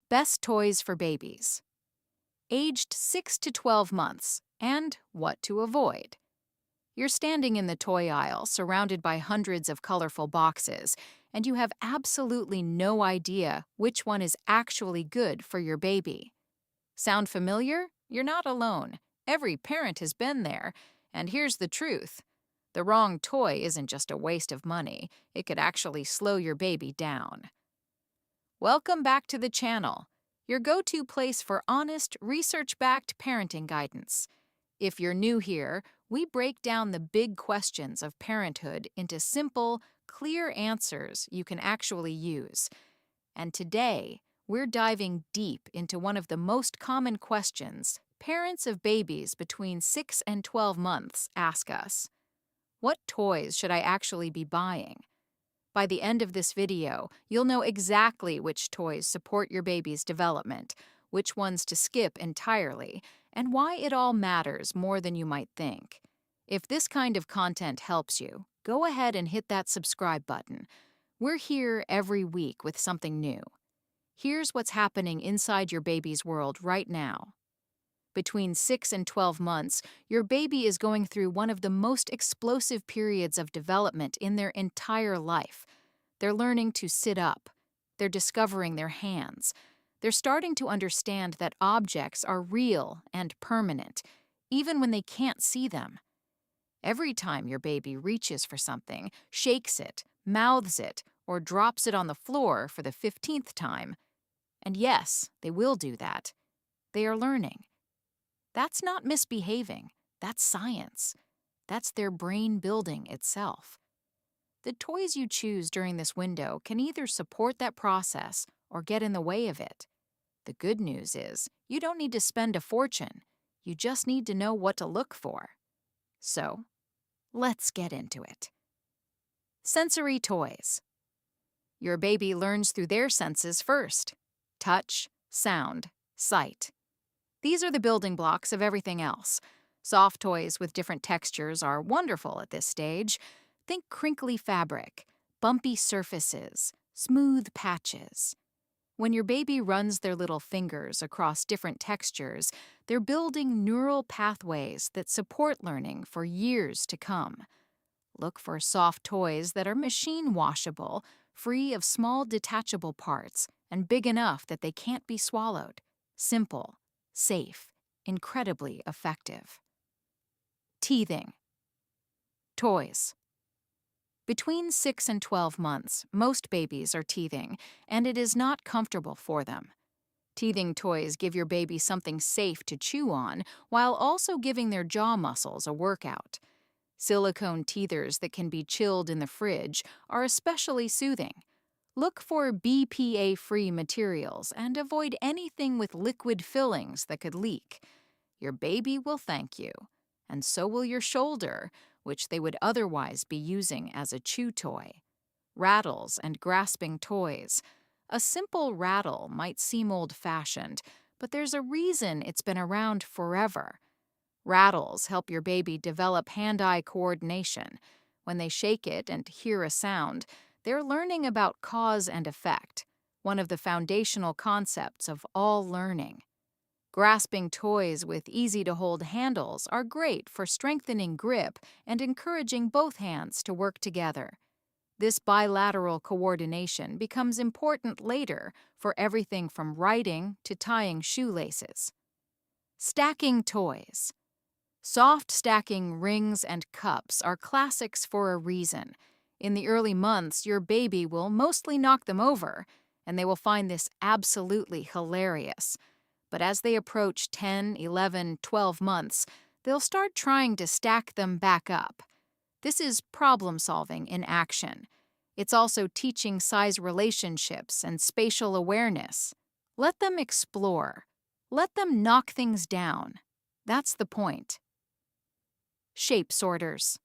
Best toys for babies. Aged 6 to 12 months, and what to avoid. You're standing in the toy aisle surrounded by hundreds of colorful boxes, and you have absolutely no idea which one is actually good for your baby. Sound familiar? You're not alone. Every parent has been there. And here's the truth. The wrong toy isn't just a waste of money. It could actually slow your baby down. Welcome back to the channel, your go-to place for honest, research-backed parenting guidance. If you're new here, we break down the big questions of parenthood into simple, clear answers you can actually use. And today, we're diving deep into one of the most common questions parents of babies between 6 and 12 months ask us. What toys should I actually be buying? By the end of this video, you'll know exactly which toys support your baby's development, which ones to skip entirely, and why it all matters more than you might think. If this kind of content helps you, go ahead and hit that subscribe button. We're here every week with something new. Here's what's happening inside your baby's world right now. Between 6 and 12 months, your baby is going through one of the most explosive periods of development in their entire life. They're learning to sit up. They're discovering their hands. They're starting to understand that objects are real and permanent, even when they can't see them. Every time your baby reaches for something, shakes it, mouths it, or drops it on the floor for the 15th time, and yes, they will do that, they are learning. That's not misbehaving. That's science. That's their brain building itself. The toys you choose during this window can either support that process or get in the way of it. The good news is, you don't need to spend a fortune. You just need to know what to look for. So, let's get into it. Sensory toys. Your baby learns through their senses first: touch, sound, sight. These are the building blocks of everything else. Soft toys with different textures are wonderful at this stage. Think crinkly fabric, bumpy surfaces, smooth patches. When your baby runs their little fingers across different textures, they're building neural pathways that support learning for years to come. Look for soft toys that are machine washable, free of small detachable parts, and big enough that they can't be swallowed. Simple, safe, incredibly effective. Teething. Toys. Between 6 and 12 months, most babies are teething, and it is not comfortable for them. Teething toys give your baby something safe to chew on while also giving their jaw muscles a workout. Silicone teethers that can be chilled in the fridge are especially soothing. Look for BPA-free materials and avoid anything with liquid fillings that could leak. Your baby will thank you, and so will your shoulder, which they would otherwise be using as a chew toy. Rattles and grasping toys. A simple rattle might seem old-fashioned, but there's a reason it's been around forever. Rattles help your baby develop hand-eye coordination. When they shake it and hear a sound, they're learning about cause and effect, one of the foundational concepts of all learning. Grasping toys with easy-to-hold handles are great for strengthening grip and encouraging both hands to work together. This bilateral coordination becomes important later for everything from writing to tying shoelaces. Stacking toys. Soft stacking rings and cups are classics for a reason. In the early months, your baby will mostly knock them over, and they will find this absolutely hilarious. But as they approach 10, 11, 12 months, they'll start trying to stack them back up. This is problem-solving in action. It's also teaching size relationships and spatial awareness. Let them explore. Let them knock things down. That's the point. Shape sorters.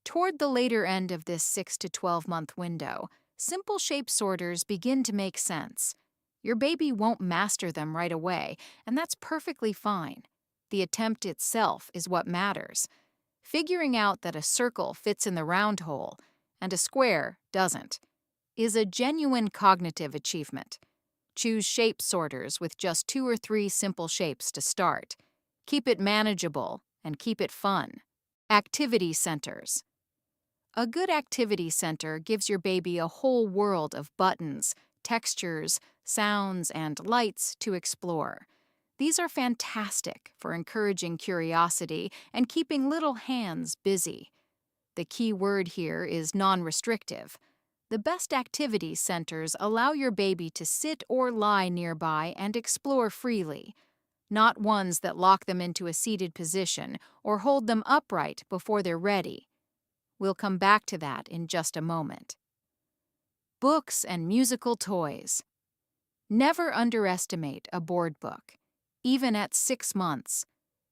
Toward the later end of this 6 to 12-month window, simple shape sorters begin to make sense. Your baby won't master them right away, and that's perfectly fine. The attempt itself is what matters. Figuring out that a circle fits in the round hole and a square doesn't is a genuine cognitive achievement. Choose shape sorters with just 2 or 3 simple shapes to start. Keep it manageable and keep it fun. Activity centers. A good activity center gives your baby a whole world of buttons, textures, sounds, and lights to explore. These are fantastic for encouraging curiosity and keeping little hands busy. The key word here is non-restrictive. The best activity centers allow your baby to sit or lie nearby and explore freely, not ones that lock them into a seated position or hold them upright before they're ready. We'll come back to that in just a moment. Books and musical toys. Never underestimate a board book. Even at 6 months,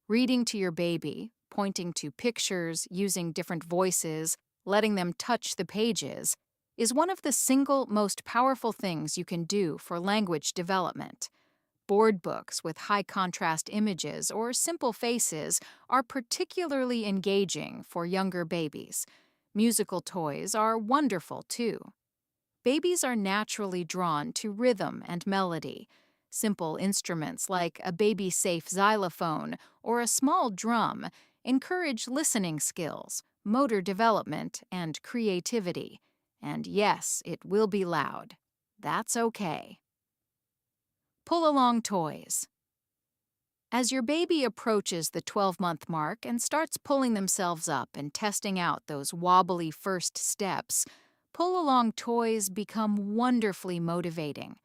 reading to your baby, pointing to pictures, using different voices, letting them touch the pages, is one of the single most powerful things you can do for language development. Board books with high-contrast images or simple faces are particularly engaging for younger babies. Musical toys are wonderful, too. Babies are naturally drawn to rhythm and melody. Simple instruments like a baby-safe xylophone or a small drum encourage listening skills, motor development, and creativity. And yes, it will be loud. That's okay. Pull-along toys. As your baby approaches the 12-month mark and starts pulling themselves up and testing out those wobbly first steps, pull-along toys become wonderfully motivating.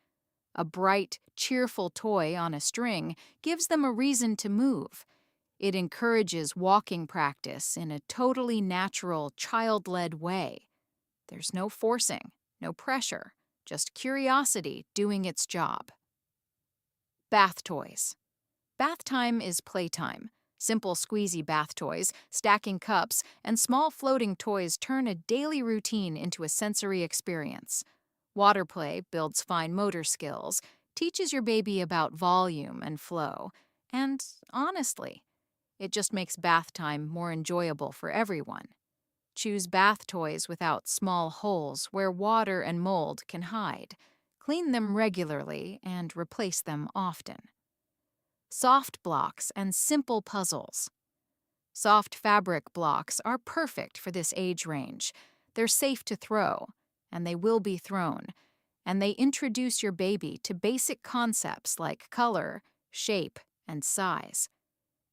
A bright, cheerful toy on a string gives them a reason to move. It encourages walking practice in a totally natural, child-led way. There's no forcing, no pressure, just curiosity doing its job. Bath toys. Bath time is playtime. Simple squeezy bath toys, stacking cups, and small floating toys turn a daily routine into a sensory experience. Water play builds fine motor skills, teaches your baby about volume and flow, and honestly, it just makes bath time more enjoyable for everyone. Choose bath toys without small holes where water and mold can hide. Clean them regularly and replace them often. Soft blocks and simple puzzles. Soft fabric blocks are perfect for this age range. They're safe to throw, and they will be thrown, and they introduce your baby to basic concepts like color, shape, and size.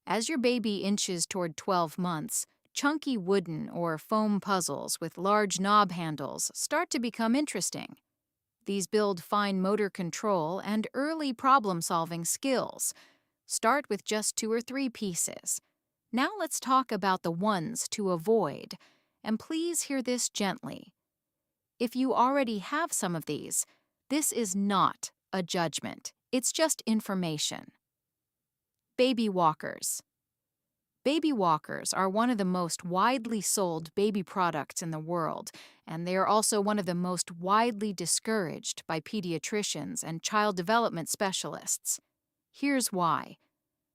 As your baby inches toward 12 months, chunky wooden or foam puzzles with large knob handles start to become interesting. These build fine motor control and early problem-solving skills. Start with just 2 or 3 pieces. Now let's talk about the ones to avoid, and please hear this gently. If you already have some of these, this is not a judgment. It's just information. Baby walkers. Baby walkers are one of the most widely sold baby products in the world, and they are also one of the most widely discouraged by pediatricians and child development specialists. Here's why.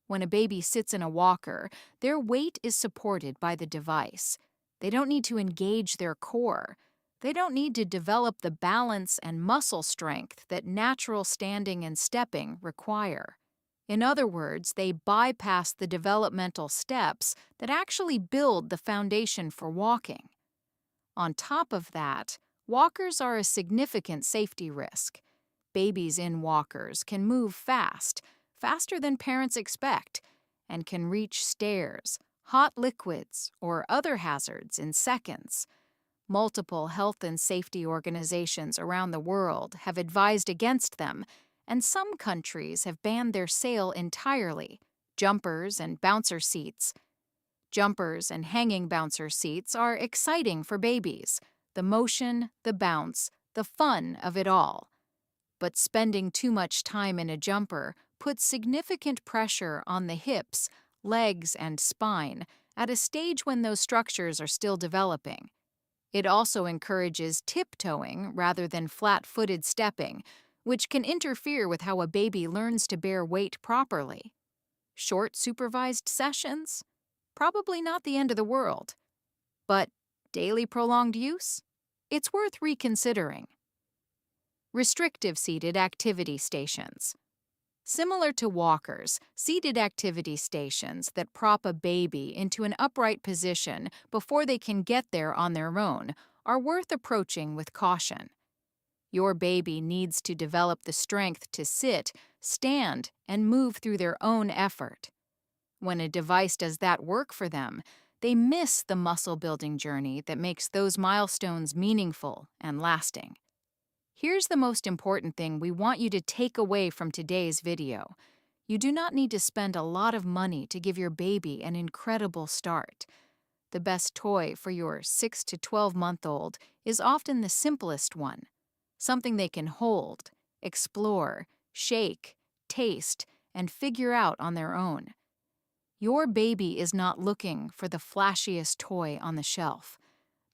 When a baby sits in a walker, their weight is supported by the device. They don't need to engage their core. They don't need to develop the balance and muscle strength that natural standing and stepping require. In other words, they bypass the developmental steps that actually build the foundation for walking. On top of that, walkers are a significant safety risk. Babies in walkers can move fast, faster than parents expect, and can reach stairs, hot liquids, or other hazards in seconds. Multiple health and safety organizations around the world have advised against them, and some countries have banned their sale entirely. Jumpers and bouncer seats. Jumpers and hanging bouncer seats are exciting for babies. The motion, the bounce, the fun of it all. But spending too much time in a jumper puts significant pressure on the hips, legs, and spine at a stage when those structures are still developing. It also encourages tiptoeing rather than flat-footed stepping, which can interfere with how a baby learns to bear weight properly. Short supervised sessions? Probably not the end of the world. But daily prolonged use? It's worth reconsidering. Restrictive seated activity stations. Similar to walkers, seated activity stations that prop a baby into an upright position before they can get there on their own are worth approaching with caution. Your baby needs to develop the strength to sit, stand, and move through their own effort. When a device does that work for them, they miss the muscle-building journey that makes those milestones meaningful and lasting. Here's the most important thing we want you to take away from today's video. You do not need to spend a lot of money to give your baby an incredible start. The best toy for your 6 to 12-month-old is often the simplest one. Something they can hold, explore, shake, taste, and figure out on their own. Your baby is not looking for the flashiest toy on the shelf.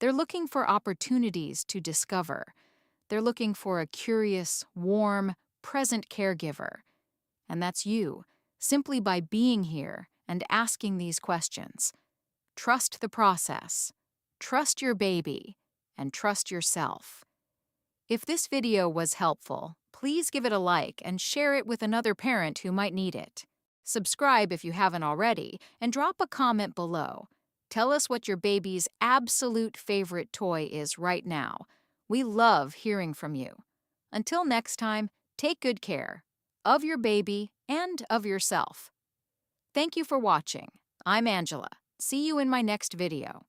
They're looking for opportunities to discover. They're looking for a curious, warm, present caregiver. And that's you, simply by being here and asking these questions. Trust the process, trust your baby, and trust yourself. If this video was helpful, please give it a like and share it with another parent who might need it. Subscribe if you haven't already, and drop a comment below. Tell us what your baby's absolute favorite toy is right now. We love hearing from you. Until next time, take good care of your baby and of yourself. Thank you for watching. I'm Angela. See you in my next video.